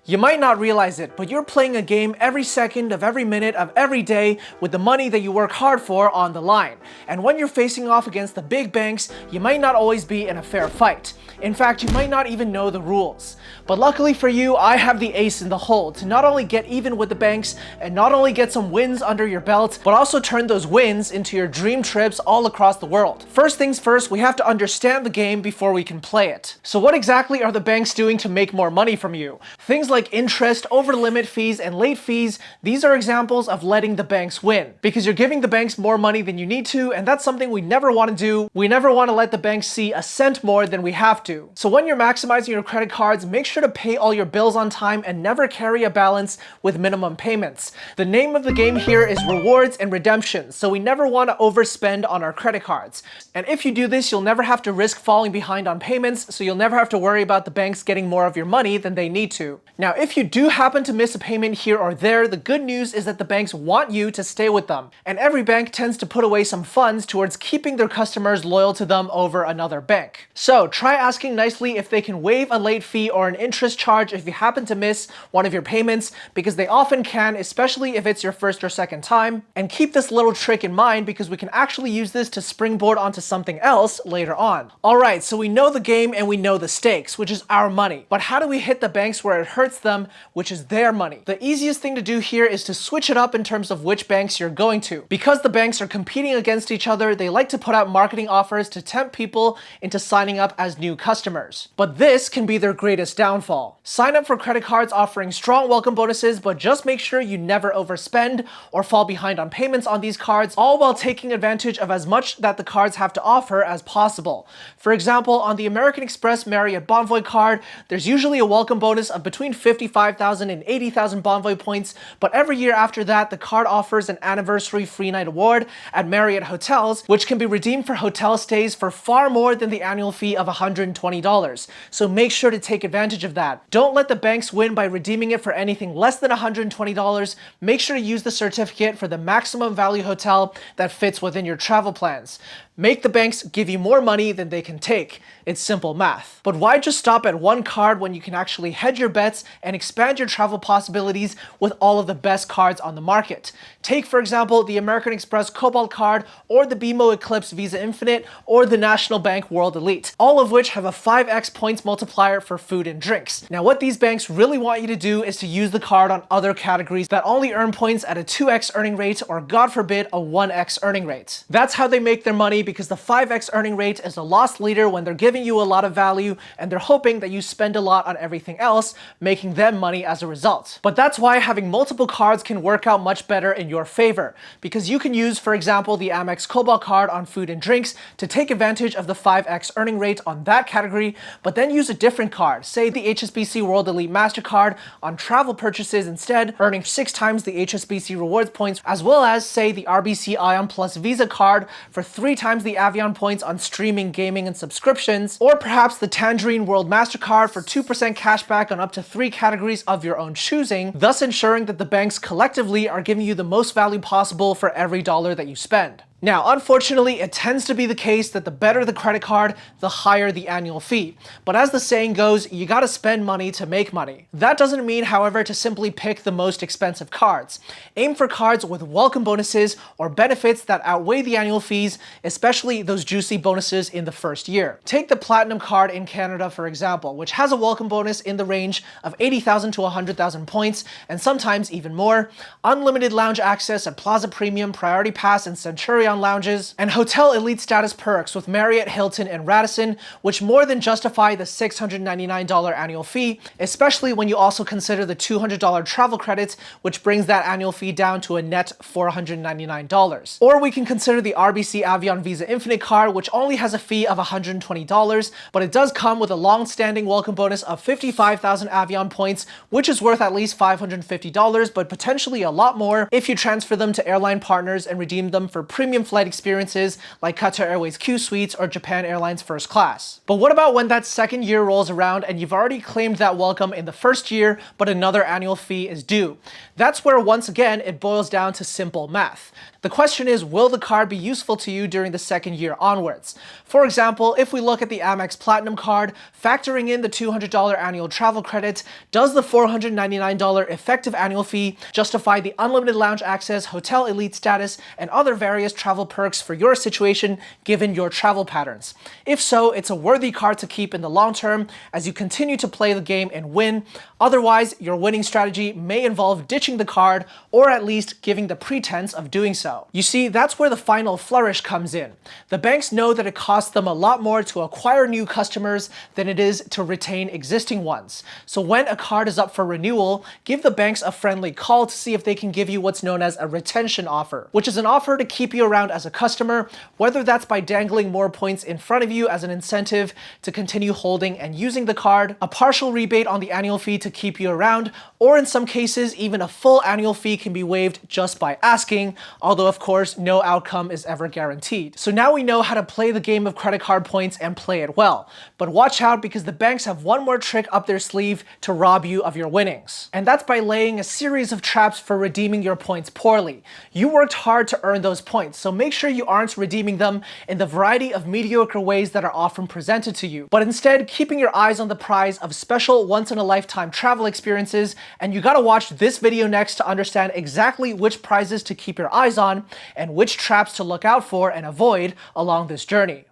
You might not realize it, but you're playing a game every second of every minute of every day with the money that you work hard for on the line. And when you're facing off against the big banks, you might not always be in a fair fight. In fact, you might not even know the rules. But luckily for you, I have the ace in the hole to not only get even with the banks and not only get some wins under your belt, but also turn those wins into your dream trips all across the world. First things first, we have to understand the game before we can play it. So what exactly are the banks doing to make more money from you? Things like interest, over-limit fees, and late fees, these are examples of letting the banks win. Because you're giving the banks more money than you need to, and that's something we never want to do. We never want to let the banks see a cent more than we have to. So when you're maximizing your credit cards, make sure to pay all your bills on time and never carry a balance with minimum payments. The name of the game here is rewards and redemptions, so we never want to overspend on our credit cards. And if you do this, you'll never have to risk falling behind on payments, so you'll never have to worry about the banks getting more of your money than they need to. Now, if you do happen to miss a payment here or there, the good news is that the banks want you to stay with them. And every bank tends to put away some funds towards keeping their customers loyal to them over another bank. So try asking nicely if they can waive a late fee or an interest charge if you happen to miss one of your payments, because they often can, especially if it's your first or second time. And keep this little trick in mind because we can actually use this to springboard onto something else later on. Alright, so we know the game and we know the stakes, which is our money. But how do we hit the banks where it hurts them, which is their money? The easiest thing to do here is to switch it up in terms of which banks you're going to. Because the banks are competing against each other, they like to put out marketing offers to tempt people into signing up as new customers. But this can be their greatest downfall. Sign up for credit cards offering strong welcome bonuses, but just make sure you never overspend or fall behind on payments on these cards, all while taking advantage of as much that the cards have to offer as possible. For example, on the American Express Marriott Bonvoy card, there's usually a welcome bonus of between 55,000 and 80,000 Bonvoy points, but every year after that, the card offers an anniversary free night award at Marriott hotels, which can be redeemed for hotel stays for far more than the annual fee of $120. So make sure to take advantage of that. Don't let the banks win by redeeming it for anything less than $120. Make sure to use the certificate for the maximum value hotel that fits within your travel plans. Make the banks give you more money than they can take. It's simple math. But why just stop at one card when you can actually hedge your bets and expand your travel possibilities with all of the best cards on the market? Take, for example, the American Express Cobalt card, or the BMO Eclipse Visa Infinite, or the National Bank World Elite, all of which have a 5x points multiplier for food and drinks. Now, what these banks really want you to do is to use the card on other categories that only earn points at a 2x earning rate, or God forbid, a 1x earning rate. That's how they make their money, because the 5x earning rate is a loss leader when they're giving you a lot of value and they're hoping that you spend a lot on everything else, making them money as a result. But that's why having multiple cards can work out much better in your favor, because you can use, for example, the AmEx Cobalt card on food and drinks to take advantage of the 5x earning rate on that category, but then use a different card, say the HSBC World Elite MasterCard, on travel purchases instead, earning 6 times the HSBC rewards points, as well as, say, the RBC Ion Plus Visa card for 3 times the Avion points on streaming, gaming, and subscriptions, or perhaps the Tangerine World MasterCard for 2% cashback on up to 3 categories of your own choosing, thus ensuring that the banks collectively are giving you the most value possible for every dollar that you spend. Now, unfortunately, it tends to be the case that the better the credit card, the higher the annual fee. But as the saying goes, you gotta spend money to make money. That doesn't mean, however, to simply pick the most expensive cards. Aim for cards with welcome bonuses or benefits that outweigh the annual fees, especially those juicy bonuses in the first year. Take the Platinum card in Canada, for example, which has a welcome bonus in the range of 80,000 to 100,000 points, and sometimes even more, unlimited lounge access at Plaza Premium, Priority Pass, and Centurion lounges, and hotel elite status perks with Marriott, Hilton, and Radisson, which more than justify the $699 annual fee, especially when you also consider the $200 travel credits, which brings that annual fee down to a net $499. Or we can consider the RBC Avion Visa Infinite card, which only has a fee of $120, but it does come with a long-standing welcome bonus of 55,000 Avion points, which is worth at least $550, but potentially a lot more if you transfer them to airline partners and redeem them for premium premium flight experiences like Qatar Airways Q Suites or Japan Airlines First Class. But what about when that second year rolls around and you've already claimed that welcome in the first year, but another annual fee is due? That's where, once again, it boils down to simple math. The question is, will the card be useful to you during the second year onwards? For example, if we look at the AmEx Platinum card, factoring in the $200 annual travel credit, does the $499 effective annual fee justify the unlimited lounge access, hotel elite status, and other various travel perks for your situation given your travel patterns? If so, it's a worthy card to keep in the long term as you continue to play the game and win. Otherwise, your winning strategy may involve ditching the card or at least giving the pretense of doing so. You see, that's where the final flourish comes in. The banks know that it costs them a lot more to acquire new customers than it is to retain existing ones. So when a card is up for renewal, give the banks a friendly call to see if they can give you what's known as a retention offer, which is an offer to keep you around as a customer, whether that's by dangling more points in front of you as an incentive to continue holding and using the card, a partial rebate on the annual fee to keep you around, or in some cases, even a full annual fee can be waived just by asking, although of course, no outcome is ever guaranteed. So now we know how to play the game of credit card points and play it well. But watch out, because the banks have one more trick up their sleeve to rob you of your winnings. And that's by laying a series of traps for redeeming your points poorly. You worked hard to earn those points, so make sure you aren't redeeming them in the variety of mediocre ways that are often presented to you, but instead keeping your eyes on the prize of special once-in-a-lifetime travel experiences. And you gotta watch this video next to understand exactly which prizes to keep your eyes on and which traps to look out for and avoid along this journey.